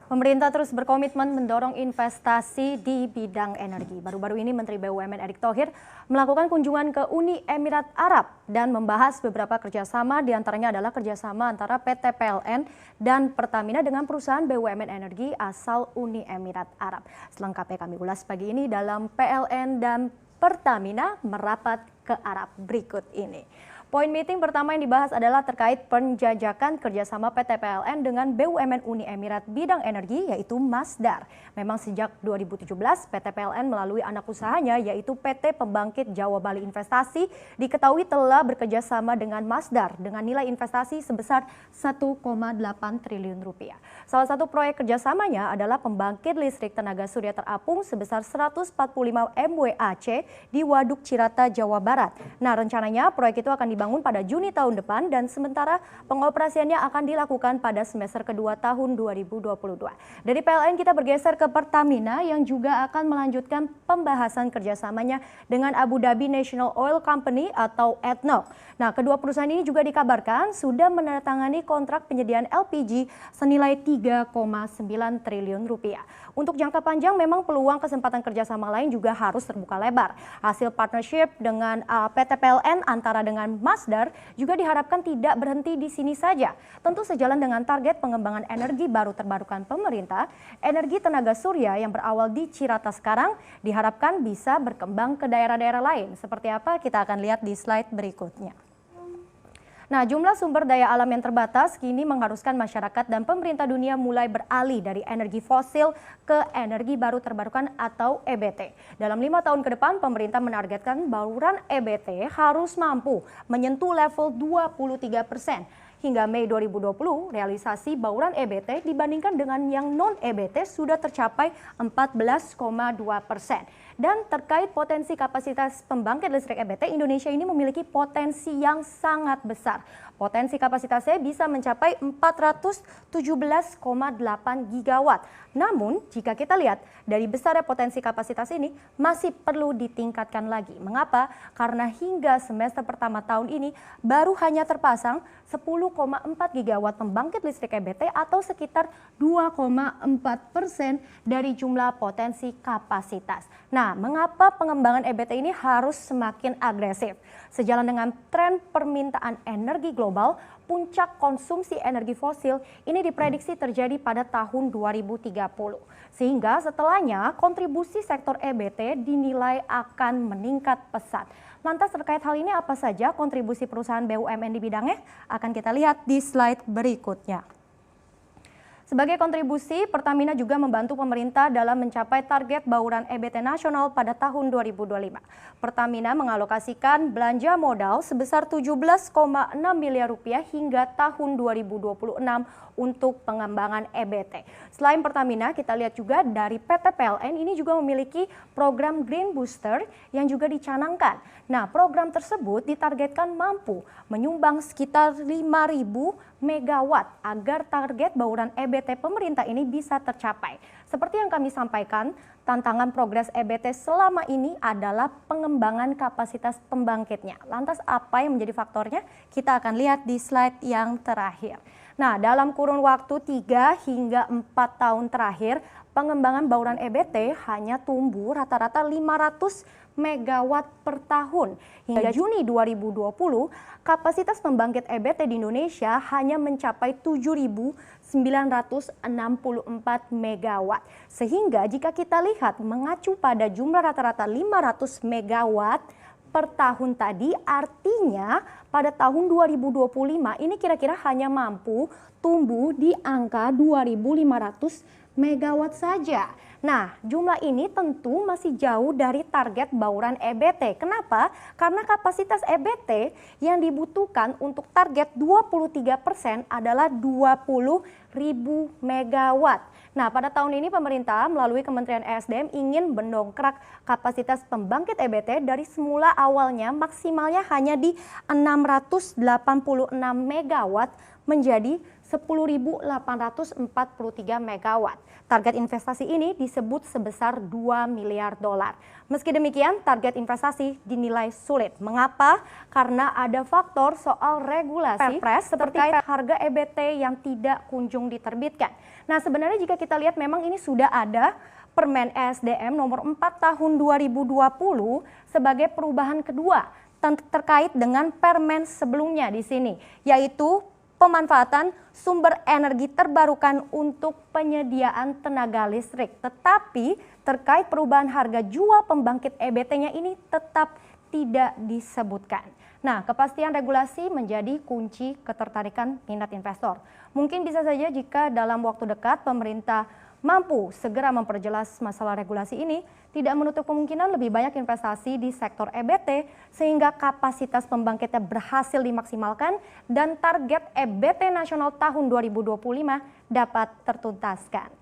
Pemerintah terus berkomitmen mendorong investasi di bidang energi. Baru-baru ini Menteri BUMN Erick Thohir melakukan kunjungan ke Uni Emirat Arab dan membahas beberapa kerjasama, diantaranya adalah kerjasama antara PT PLN dan Pertamina dengan perusahaan BUMN energi asal Uni Emirat Arab. Selengkapnya kami ulas pagi ini dalam PLN dan Pertamina merapat ke Arab berikut ini. Poin meeting pertama yang dibahas adalah terkait penjajakan kerjasama PT PLN dengan BUMN Uni Emirat bidang energi yaitu Masdar. Memang sejak 2017 PT PLN melalui anak usahanya yaitu PT Pembangkit Jawa Bali Investasi diketahui telah bekerjasama dengan Masdar dengan nilai investasi sebesar 1,8 triliun rupiah. Salah satu proyek kerjasamanya adalah pembangkit listrik tenaga surya terapung sebesar 145 MWAC di Waduk Cirata, Jawa Barat. Nah, rencananya proyek itu akan dibangun pada Juni tahun depan dan sementara pengoperasiannya akan dilakukan pada semester kedua tahun 2022. Dari PLN kita bergeser ke Pertamina yang juga akan melanjutkan pembahasan kerjasamanya dengan Abu Dhabi National Oil Company atau ADNOC. Nah, kedua perusahaan ini juga dikabarkan sudah menandatangani kontrak penyediaan LPG senilai 3,9 triliun rupiah. Untuk jangka panjang memang peluang kesempatan kerjasama lain juga harus terbuka lebar. Hasil partnership dengan PT PLN antara dengan Masdar juga diharapkan tidak berhenti di sini saja. Tentu sejalan dengan target pengembangan energi baru terbarukan pemerintah, energi tenaga surya yang berawal di Cirata sekarang diharapkan bisa berkembang ke daerah-daerah lain. Seperti apa kita akan lihat di slide berikutnya. Nah, jumlah sumber daya alam yang terbatas kini mengharuskan masyarakat dan pemerintah dunia mulai beralih dari energi fosil ke energi baru terbarukan atau EBT. Dalam 5 tahun ke depan, pemerintah menargetkan bauran EBT harus mampu menyentuh level 23%. Hingga Mei 2020, realisasi bauran EBT dibandingkan dengan yang non-EBT sudah tercapai 14,2%. Dan terkait potensi kapasitas pembangkit listrik EBT, Indonesia ini memiliki potensi yang sangat besar. Potensi kapasitasnya bisa mencapai 417,8 gigawatt. Namun, jika kita lihat dari besarnya potensi kapasitas ini masih perlu ditingkatkan lagi. Mengapa? Karena hingga semester pertama tahun ini baru hanya terpasang 10,4 gigawatt pembangkit listrik EBT atau sekitar 2,4% dari jumlah potensi kapasitas. Nah, mengapa pengembangan EBT ini harus semakin agresif? Sejalan dengan tren permintaan energi global, puncak konsumsi energi fosil ini diprediksi terjadi pada tahun 2030. Sehingga setelahnya kontribusi sektor EBT dinilai akan meningkat pesat. Lantas terkait hal ini apa saja kontribusi perusahaan BUMN di bidangnya? Akan kita lihat di slide berikutnya. Sebagai kontribusi, Pertamina juga membantu pemerintah dalam mencapai target bauran EBT nasional pada tahun 2025. Pertamina mengalokasikan belanja modal sebesar 17,6 miliar rupiah hingga tahun 2026 untuk pengembangan EBT. Selain Pertamina, kita lihat juga dari PT PLN ini juga memiliki program Green Booster yang juga dicanangkan. Nah, program tersebut ditargetkan mampu menyumbang sekitar 5.000 megawatt agar target bauran EBT pemerintah ini bisa tercapai. Seperti yang kami sampaikan, tantangan progres EBT selama ini adalah pengembangan kapasitas pembangkitnya. Lantas apa yang menjadi faktornya? Kita akan lihat di slide yang terakhir. Nah, dalam kurun waktu 3 hingga 4 tahun terakhir, pengembangan bauran EBT hanya tumbuh rata-rata 500 megawatt per tahun. Hingga Juni 2020, kapasitas pembangkit EBT di Indonesia hanya mencapai 7.964 megawatt. Sehingga jika kita lihat mengacu pada jumlah rata-rata 500 megawatt per tahun tadi, artinya pada tahun 2025 ini kira-kira hanya mampu tumbuh di angka 2.500 megawatt saja. Nah, jumlah ini tentu masih jauh dari target bauran EBT. Kenapa? Karena kapasitas EBT yang dibutuhkan untuk target 23% adalah 20.000 megawatt. Nah, pada tahun ini pemerintah melalui Kementerian ESDM ingin mendongkrak kapasitas pembangkit EBT dari semula awalnya maksimalnya hanya di 686 megawatt menjadi 10.843 megawatt. Target investasi ini disebut sebesar 2 miliar dolar. Meski demikian, target investasi dinilai sulit. Mengapa? Karena ada faktor soal regulasi Perpres terkait harga EBT yang tidak kunjung diterbitkan. Nah, sebenarnya jika kita lihat memang ini sudah ada Permen ESDM nomor 4 tahun 2020 sebagai perubahan kedua terkait dengan permen sebelumnya di sini, yaitu pemanfaatan sumber energi terbarukan untuk penyediaan tenaga listrik. Tetapi terkait perubahan harga jual pembangkit EBT-nya ini tetap tidak disebutkan. Nah, kepastian regulasi menjadi kunci ketertarikan minat investor. Mungkin bisa saja jika dalam waktu dekat pemerintah mampu segera memperjelas masalah regulasi ini, tidak menutup kemungkinan lebih banyak investasi di sektor EBT sehingga kapasitas pembangkitnya berhasil dimaksimalkan dan target EBT nasional tahun 2025 dapat tertuntaskan.